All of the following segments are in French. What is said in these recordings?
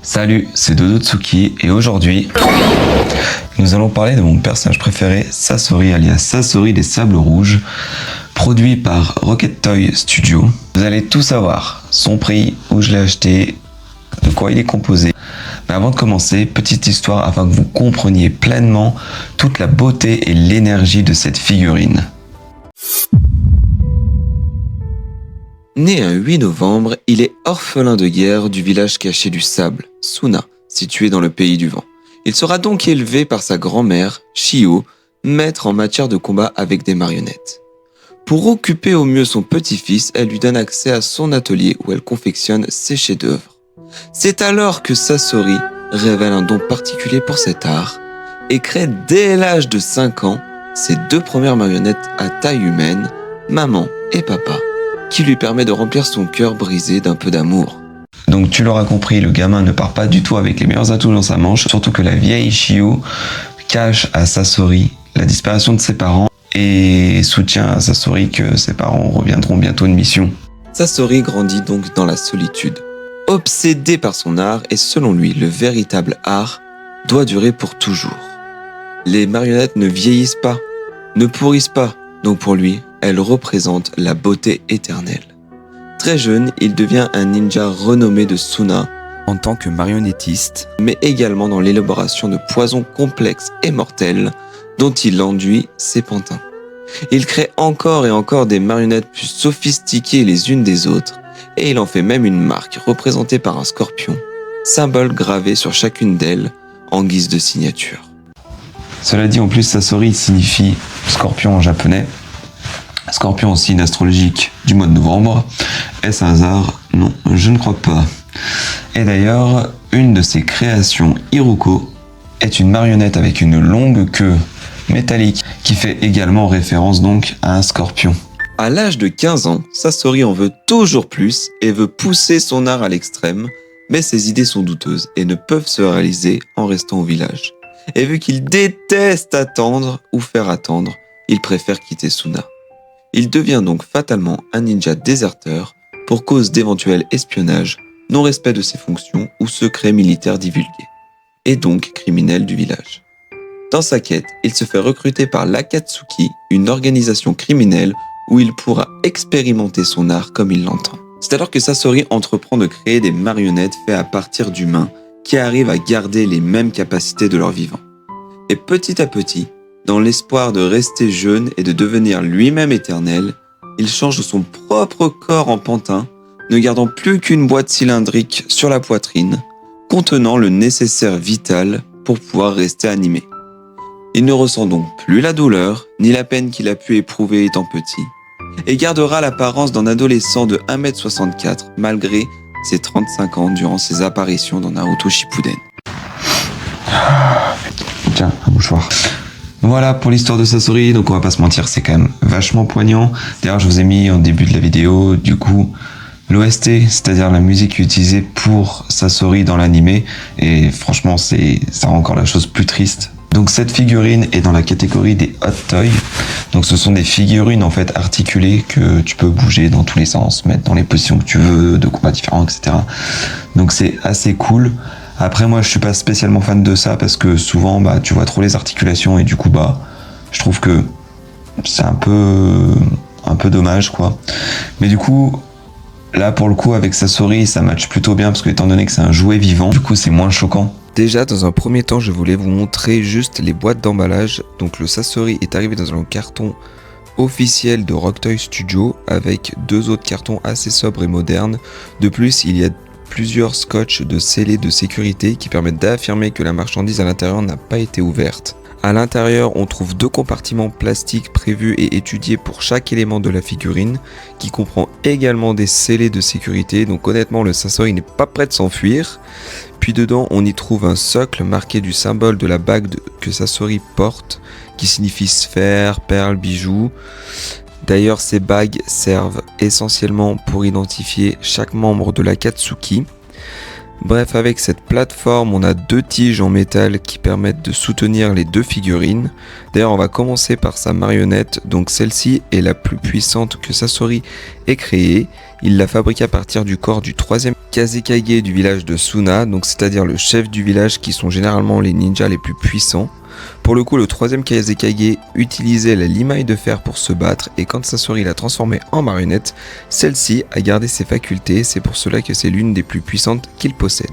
Salut, c'est Dodo Tsuki et aujourd'hui, nous allons parler de mon personnage préféré, Sasori alias Sasori des Sables Rouges, produit par Rocket Toy Studio. Vous allez tout savoir, son prix, où je l'ai acheté, de quoi il est composé. Mais avant de commencer, petite histoire afin que vous compreniez pleinement toute la beauté et l'énergie de cette figurine. Né un 8 novembre, il est orphelin de guerre du village caché du sable, Suna, situé dans le pays du vent. Il sera donc élevé par sa grand-mère, Shio, maître en matière de combat avec des marionnettes. Pour occuper au mieux son petit-fils, elle lui donne accès à son atelier où elle confectionne ses chefs-d'œuvre. C'est alors que Sasori révèle un don particulier pour cet art et crée dès l'âge de 5 ans ses 2 premières marionnettes à taille humaine, maman et papa, qui lui permet de remplir son cœur brisé d'un peu d'amour. Donc tu l'auras compris, le gamin ne part pas du tout avec les meilleurs atouts dans sa manche, surtout que la vieille Shio cache à Sasori la disparition de ses parents et soutient à Sasori que ses parents reviendront bientôt de mission. Sasori grandit donc dans la solitude, obsédé par son art et selon lui, le véritable art doit durer pour toujours. Les marionnettes ne vieillissent pas, ne pourrissent pas, donc pour lui, elles représentent la beauté éternelle. Très jeune, il devient un ninja renommé de Suna en tant que marionnettiste, mais également dans l'élaboration de poisons complexes et mortels dont il enduit ses pantins. Il crée encore et encore des marionnettes plus sophistiquées les unes des autres, et il en fait même une marque représentée par un scorpion, symbole gravé sur chacune d'elles en guise de signature. Cela dit, en plus, Sasori signifie scorpion en japonais. Scorpion, signe astrologique du mois de novembre. Est-ce un hasard? Non, je ne crois pas. Et d'ailleurs, une de ses créations, Iruko, est une marionnette avec une longue queue métallique qui fait également référence donc à un scorpion. À l'âge de 15 ans, Sasori en veut toujours plus et veut pousser son art à l'extrême, mais ses idées sont douteuses et ne peuvent se réaliser en restant au village. Et vu qu'il déteste attendre ou faire attendre, il préfère quitter Suna. Il devient donc fatalement un ninja déserteur pour cause d'éventuel espionnage, non-respect de ses fonctions ou secrets militaires divulgués, et donc criminel du village. Dans sa quête, il se fait recruter par l'Akatsuki, une organisation criminelle où il pourra expérimenter son art comme il l'entend. C'est alors que Sasori entreprend de créer des marionnettes faites à partir d'humains qui arrivent à garder les mêmes capacités de leur vivant. Et petit à petit, dans l'espoir de rester jeune et de devenir lui-même éternel, il change son propre corps en pantin, ne gardant plus qu'une boîte cylindrique sur la poitrine, contenant le nécessaire vital pour pouvoir rester animé. Il ne ressent donc plus la douleur, ni la peine qu'il a pu éprouver étant petit, et gardera l'apparence d'un adolescent de 1,64 m malgré ses 35 ans durant ses apparitions dans Naruto Shippuden. Tiens, un mouchoir. Voilà pour l'histoire de Sasori, donc on va pas se mentir, c'est quand même vachement poignant. D'ailleurs, je vous ai mis en début de la vidéo, du coup, l'OST, c'est-à-dire la musique utilisée pour Sasori dans l'animé, et franchement, ça rend encore la chose plus triste. Donc cette figurine est dans la catégorie des hot toys. Donc ce sont des figurines en fait articulées que tu peux bouger dans tous les sens, mettre dans les positions que tu veux, de combats différents, etc. Donc c'est assez cool. Après moi je suis pas spécialement fan de ça parce que souvent tu vois trop les articulations et du coup je trouve que c'est un peu dommage quoi. Mais du coup là pour le coup avec Sasori ça match plutôt bien parce que étant donné que c'est un jouet vivant, du coup c'est moins choquant. Déjà, dans un premier temps, je voulais vous montrer juste les boîtes d'emballage. Donc le Sasori est arrivé dans un carton officiel de Rocket Toy Studio avec 2 autres cartons assez sobres et modernes. De plus, il y a plusieurs scotch de scellés de sécurité qui permettent d'affirmer que la marchandise à l'intérieur n'a pas été ouverte. À l'intérieur, on trouve 2 compartiments plastiques prévus et étudiés pour chaque élément de la figurine, qui comprend également des scellés de sécurité. Donc honnêtement, le Sasori n'est pas prêt de s'enfuir. Puis dedans, on y trouve un socle marqué du symbole de la bague que Sasori porte, qui signifie sphère, perle, bijou. D'ailleurs, ces bagues servent essentiellement pour identifier chaque membre de l'Akatsuki. Bref, avec cette plateforme, on a 2 tiges en métal qui permettent de soutenir les 2 figurines. D'ailleurs, on va commencer par sa marionnette. Donc celle-ci est la plus puissante que Sasori ait créée. Il l'a fabriquée à partir du corps du 3e Kazekage du village de Suna, donc c'est-à-dire le chef du village qui sont généralement les ninjas les plus puissants. Pour le coup, le 3e Kazekage utilisait la limaille de fer pour se battre, et quand Sasori l'a transformée en marionnette, celle-ci a gardé ses facultés, c'est pour cela que c'est l'une des plus puissantes qu'il possède.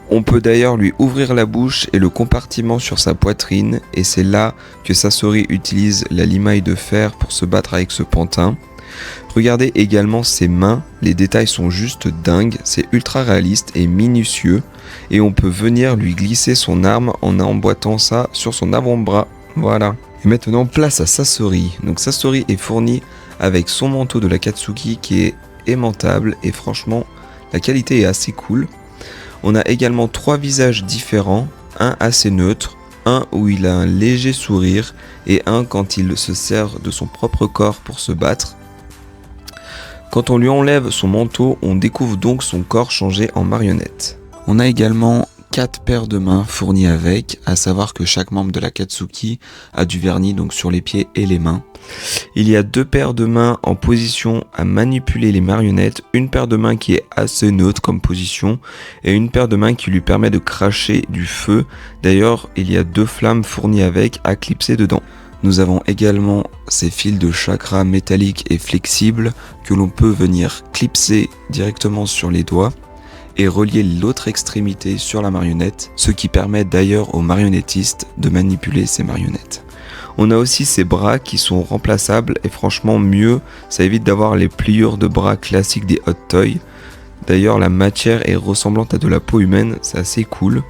On peut d'ailleurs lui ouvrir la bouche et le compartiment sur sa poitrine, et c'est là que Sasori utilise la limaille de fer pour se battre avec ce pantin. Regardez également ses mains, les détails sont juste dingues, c'est ultra réaliste et minutieux, et on peut venir lui glisser son arme en emboîtant ça sur son avant-bras, voilà. Et maintenant place à Sasori. Donc Sasori est fourni avec son manteau de l'Akatsuki qui est aimantable, et franchement la qualité est assez cool. On a également 3 visages différents, un assez neutre, un où il a un léger sourire, et un quand il se sert de son propre corps pour se battre. Quand on lui enlève son manteau, on découvre donc son corps changé en marionnette. On a également 4 paires de mains fournies avec, à savoir que chaque membre de l'Akatsuki a du vernis donc sur les pieds et les mains. Il y a 2 paires de mains en position à manipuler les marionnettes, une paire de mains qui est assez neutre comme position, et une paire de mains qui lui permet de cracher du feu. D'ailleurs, il y a 2 flammes fournies avec à clipser dedans. Nous avons également ces fils de chakra métalliques et flexibles que l'on peut venir clipser directement sur les doigts et relier l'autre extrémité sur la marionnette, ce qui permet d'ailleurs aux marionnettistes de manipuler ces marionnettes. On a aussi ces bras qui sont remplaçables, et franchement mieux, ça évite d'avoir les pliures de bras classiques des Hot Toys. D'ailleurs la matière est ressemblante à de la peau humaine, c'est assez cool.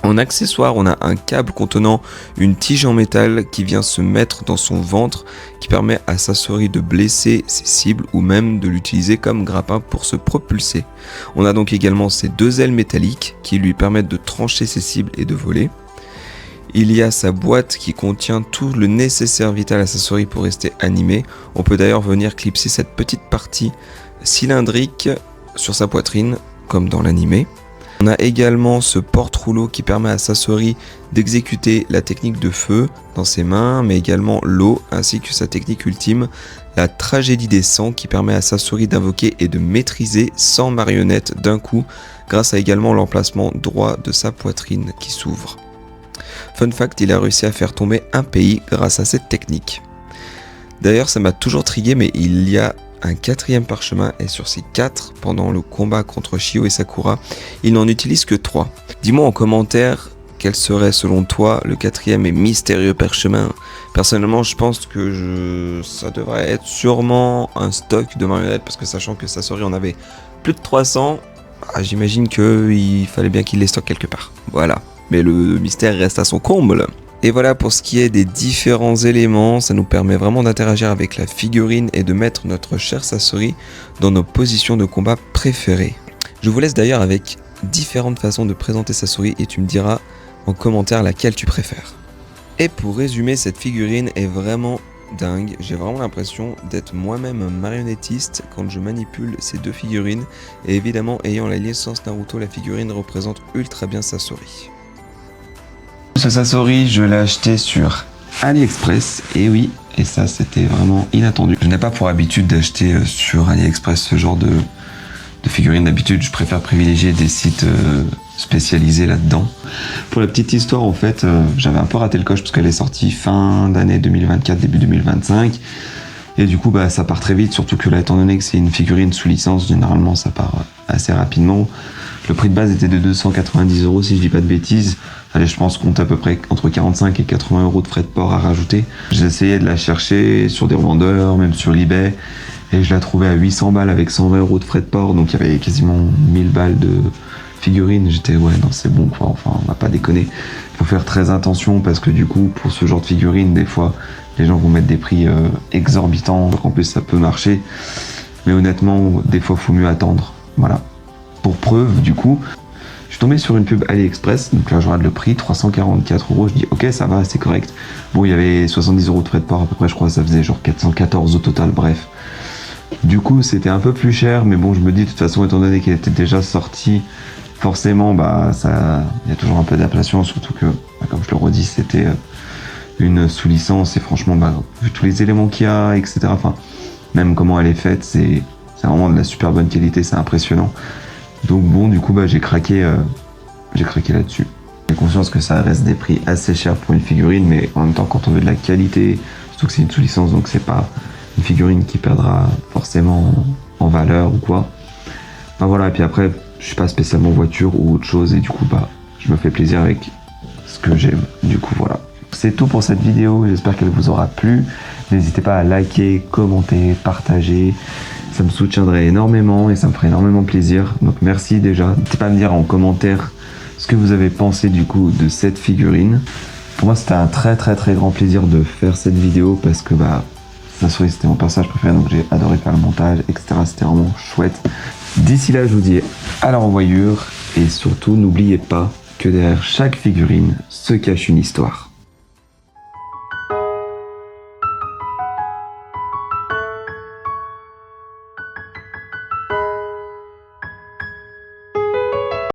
En accessoire, on a un câble contenant une tige en métal qui vient se mettre dans son ventre, qui permet à Sasori de blesser ses cibles ou même de l'utiliser comme grappin pour se propulser. On a donc également ces 2 ailes métalliques qui lui permettent de trancher ses cibles et de voler. Il y a sa boîte qui contient tout le nécessaire vital à Sasori pour rester animé. On peut d'ailleurs venir clipser cette petite partie cylindrique sur sa poitrine, comme dans l'animé. On a également ce porte-rouleau qui permet à Sasori d'exécuter la technique de feu dans ses mains, mais également l'eau, ainsi que sa technique ultime, la tragédie des sangs, qui permet à Sasori d'invoquer et de maîtriser 100 marionnettes d'un coup, grâce à également l'emplacement droit de sa poitrine qui s'ouvre. Fun fact, il a réussi à faire tomber un pays grâce à cette technique. D'ailleurs, ça m'a toujours trigué, mais il y a un 4e parchemin, et sur ces 4, pendant le combat contre Shio et Sakura, il n'en utilise que 3. Dis-moi en commentaire quel serait selon toi le 4e et mystérieux parchemin. Personnellement, je pense que ça devrait être sûrement un stock de marionnettes, parce que sachant que Sasori en avait plus de 300, j'imagine qu'il fallait bien qu'il les stocke quelque part. Voilà, mais le mystère reste à son comble. Et voilà pour ce qui est des différents éléments, ça nous permet vraiment d'interagir avec la figurine et de mettre notre cher Sasori dans nos positions de combat préférées. Je vous laisse d'ailleurs avec différentes façons de présenter Sasori et tu me diras en commentaire laquelle tu préfères. Et pour résumer, cette figurine est vraiment dingue, j'ai vraiment l'impression d'être moi-même un marionnettiste quand je manipule ces 2 figurines, et évidemment ayant la licence Naruto, la figurine représente ultra bien Sasori. Ce Sasori, je l'ai acheté sur AliExpress, et oui, et ça c'était vraiment inattendu. Je n'ai pas pour habitude d'acheter sur AliExpress ce genre de figurines. D'habitude, je préfère privilégier des sites spécialisés là-dedans. Pour la petite histoire, en fait, j'avais un peu raté le coche parce qu'elle est sortie fin d'année 2024, début 2025. Et du coup, ça part très vite, surtout que là, étant donné que c'est une figurine sous licence, généralement ça part assez rapidement. Le prix de base était de 290 € si je dis pas de bêtises. Allez, je pense qu'on compte à peu près entre 45 et 80 € de frais de port à rajouter. J'ai essayé de la chercher sur des revendeurs, même sur eBay, et je la trouvais à 800 balles avec 120 € de frais de port, donc il y avait quasiment 1000 balles de figurines. J'étais ouais, non, c'est bon quoi, enfin, on va pas déconner. Il faut faire très attention parce que du coup, pour ce genre de figurines, des fois, les gens vont mettre des prix exorbitants, donc en plus ça peut marcher. Mais honnêtement, des fois, il faut mieux attendre. Voilà. Pour preuve, du coup, je suis tombé sur une pub AliExpress, donc là je regarde le prix, 344 €, je dis ok, ça va, c'est correct. Bon, il y avait 70 € de frais de port à peu près, je crois que ça faisait genre 414 au total, bref. Du coup, c'était un peu plus cher, mais bon, je me dis de toute façon, étant donné qu'elle était déjà sortie Forcément, il y a toujours un peu d'inflation, surtout que, comme je le redis, c'était une sous-licence et franchement, vu tous les éléments qu'il y a, etc. Enfin, même comment elle est faite, c'est vraiment de la super bonne qualité, c'est impressionnant. Donc bon, du coup, j'ai craqué là-dessus. J'ai conscience que ça reste des prix assez chers pour une figurine, mais en même temps, quand on veut de la qualité, surtout que c'est une sous-licence, donc c'est pas une figurine qui perdra forcément en valeur ou quoi. Voilà, et puis après, je suis pas spécialement voiture ou autre chose, et du coup, je me fais plaisir avec ce que j'aime. Du coup, voilà. C'est tout pour cette vidéo, j'espère qu'elle vous aura plu. N'hésitez pas à liker, commenter, partager. Ça me soutiendrait énormément et ça me ferait énormément plaisir. Donc merci déjà. N'hésitez pas à me dire en commentaire ce que vous avez pensé du coup de cette figurine. Pour moi, c'était un très très très grand plaisir de faire cette vidéo parce que c'était mon personnage préféré, donc j'ai adoré faire le montage, etc. C'était vraiment chouette. D'ici là, je vous dis à la revoyure et surtout n'oubliez pas que derrière chaque figurine se cache une histoire.